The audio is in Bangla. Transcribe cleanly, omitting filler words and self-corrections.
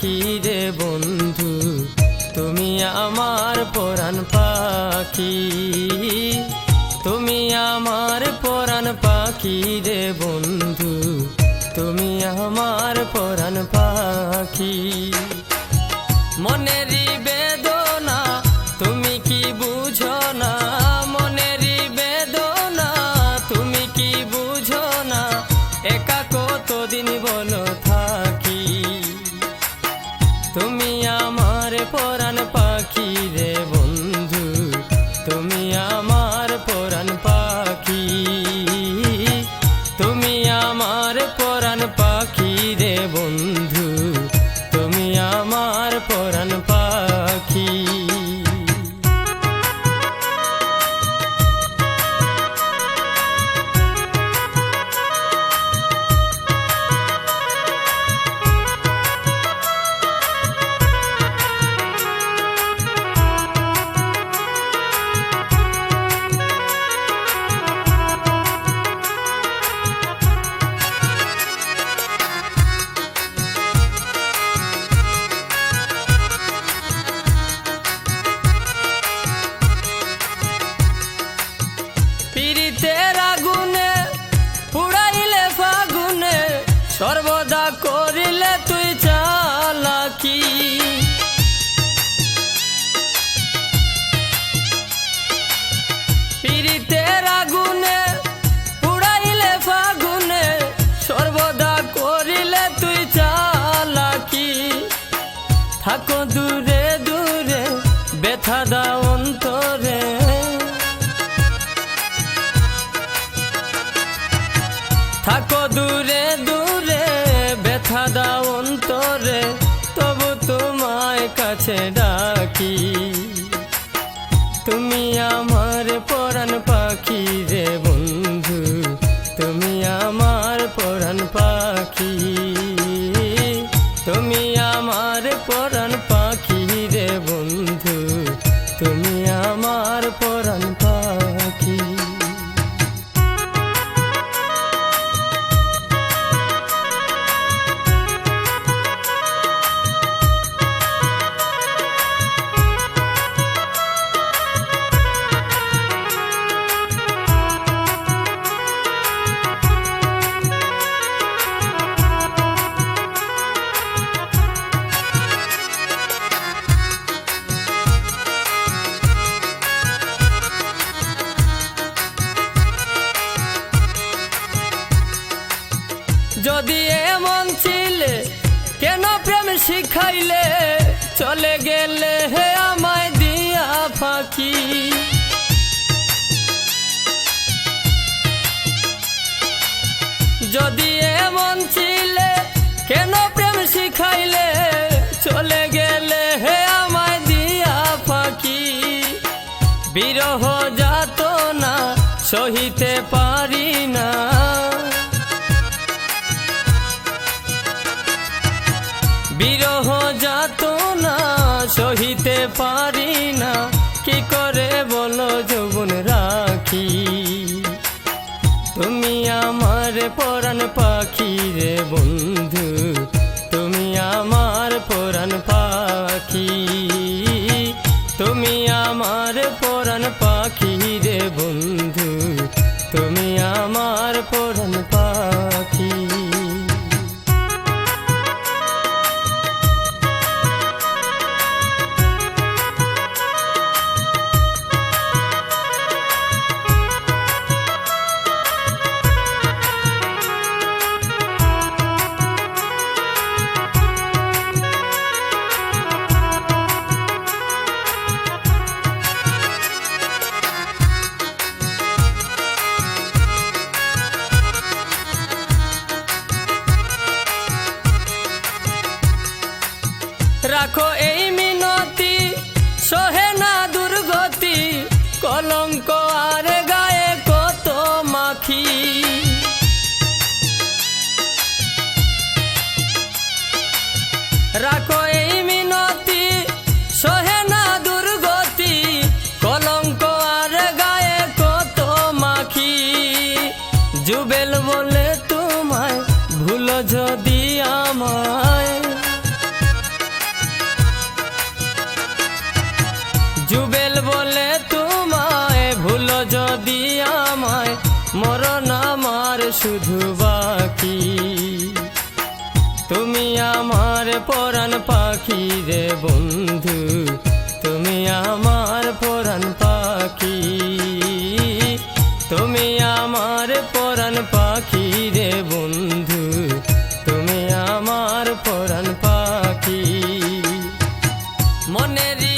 পাখি রে বন্ধু, তুমি আমার পরাণ পাখি। তুমি আমার পরাণ পাখি রে বন্ধু, তুমি আমার পরাণ পাখি। মনেরই বেদনা তুমি কি বুঝো না, মনেরই বেদনা তুমি কি বুঝো না, একা কতদিন বলো থাকি। তুমি আমার পরাণ পাখি রে বন্ধু, তুমি আমার পরাণ পাখি। তুমি আমার পরাণ পাখি রে বন্ধু, তুমি আমার পরাণ পাখি। পীড়িতের আগুনে পুড়াইলে ফাগুনে, সর্বদা করিলে তুই চালাকি। পীড়িতের আগুনে পুড়াইলে ফাগুনে, সর্বদা করিলে তুই চালাকি। থাকো দূরে দূরে ব্যথা দাও অন্তরে, থাকো দূরে দূরে ব্যথা দাও অন্তরে, তবু তোমায় কাছে ডাকি। তুমি আমার পরাণ পাখি রে বন্ধু, তুমি আমার পরাণ পাখি। তুমি আমার পরাণ পাখি রে বন্ধু, তুমি আমার পরাণ পাখি। যদি এমন ছিলে কেন প্রেম শিখাইলে, চলে গেলে হে আমায় দিয়া ফাঁকি। যদি এমন ছিলে কেন প্রেম শিখাইলে, চলে গেলে হে আমায় দিয়া ফাঁকি। বিরহ যাতনা সহিতে পারি না, বিরহ যাতনা সহিতে পারি না, কি করে বলো যৌবন রাখি। তুমি আমার পরাণ পাখি রে বন্ধু, তুমি আমার পরাণ পাখি। তুমি আমার পরাণ পাখি রে বন্ধু, তুমি আমার পরাণ পাখি। জুবেল বলে তোমায় ভুলো যদি আমায়, মরণ আমার শুধু বাকি। তুমি আমার পরাণ পাখি রে বন্ধু, তুমি আমার পরাণ পাখি। তুমি আমার পরাণ পাখি রে বন্ধু, তুমি আমার পরাণ পাখি। মনেরই